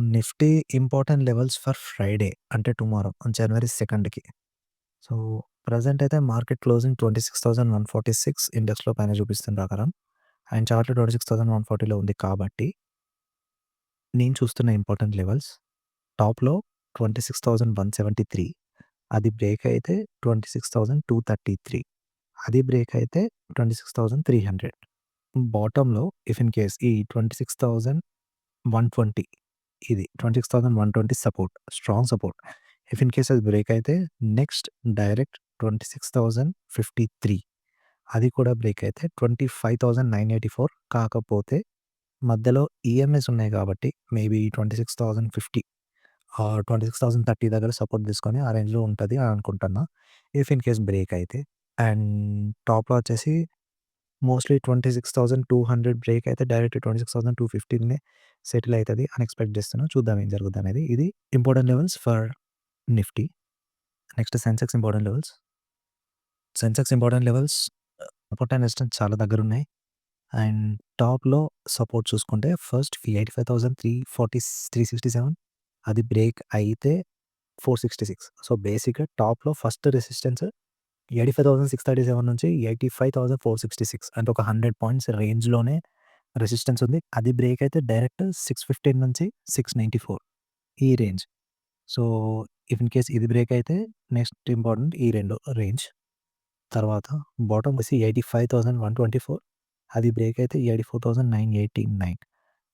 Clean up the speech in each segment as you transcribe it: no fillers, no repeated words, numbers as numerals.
Nifty important levels for Friday అంటే tomorrow జనవరి 2కి. So, present అయితే మార్కెట్ క్లోజింగ్ 26,146 ఇండెక్స్‌లో పైన చూపిస్తుంది ప్రకారం. అండ్ చార్ట్‌లో 26,140లో ఉంది కాబట్టి, నేను చూస్తున్న ఇంపార్టెంట్ లెవెల్స్ టాప్‌లో 26,173 అది బ్రేక్ అయితే 26,233 అది బ్రేక్ అయితే 26,300 బాటమ్‌లో ఇఫ్ ఇన్ కేస్ ఈ 26,120 ఇది 26,120 support. Strong support. If in case అది బ్రేక్ అయితే నెక్స్ట్ డైరెక్ట్ 26,053 అది కూడా బ్రేక్ అయితే 25,984 కాకపోతే మధ్యలో ఈఎంఐస్ ఉన్నాయి కాబట్టి మేబీ 26,050 ఆర్ 26,030 దగ్గర సపోర్ట్ తీసుకొని ఆ రేంజ్‌లో ఉంటది అని అనుకుంటున్నా. ఇఫ్ ఇన్ కేస్ బ్రేక్ అయితే. అండ్ టాప్‌లో వచ్చేసి మోస్ట్‌లీ 26,200 బ్రేక్ అయితే డైరెక్ట్ 26,215నే సెటిల్ అయితది అని ఎక్స్‌పెక్ట్ చేస్తున్నా. చూద్దాం ఏం జరుగుద్దనేది. ఇది important levels for Nifty. Next Sensex important levels. Sensex important levels support and resistance చాలా దగ్గరున్నాయి. అండ్ టాప్‌లో సపోర్ట్ చూసుకుంటే ఫస్ట్ 85,367 అది బ్రేక్ అయితే 466. సో, బేసిక్‌గా టాప్‌లో ఫస్ట్ రెసిస్టెన్స్ 85,637 నుంచి 85,466 అంటే ఒక 100 పాయింట్స్ రేంజ్‌లోనే రెసిస్టెన్స్ ఉంది. అది బ్రేక్ అయితే డైరెక్ట్ 615 నుంచి 694 ఈ range. So, if in case ఇది బ్రేక్ అయితే నెక్స్ట్ ఇంపార్టెంట్ ఈ 2 రేంజ్. తర్వాత బాటమ్ వచ్చి 85,124 అది బ్రేక్ అయితే 84,989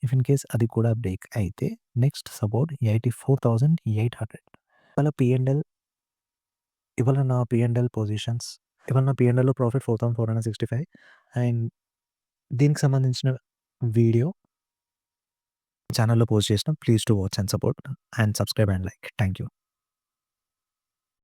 ఇఫ్ ఇన్ కేస్ అది కూడా బ్రేక్ అయితే నెక్స్ట్ సపోర్ట్ 84,800 ఇవాళ పి&ఎల్ ఇవాళ నా పి&ఎల్ పొజిషన్స్ ఇవాళ నా పి&ఎల్‌లో ప్రాఫిట్ 4,465 అండ్ దీనికి సంబంధించిన వీడియో ఛానెల్‌లో పోస్ట్ చేసిన. Please to watch and support and subscribe and like. Thank you.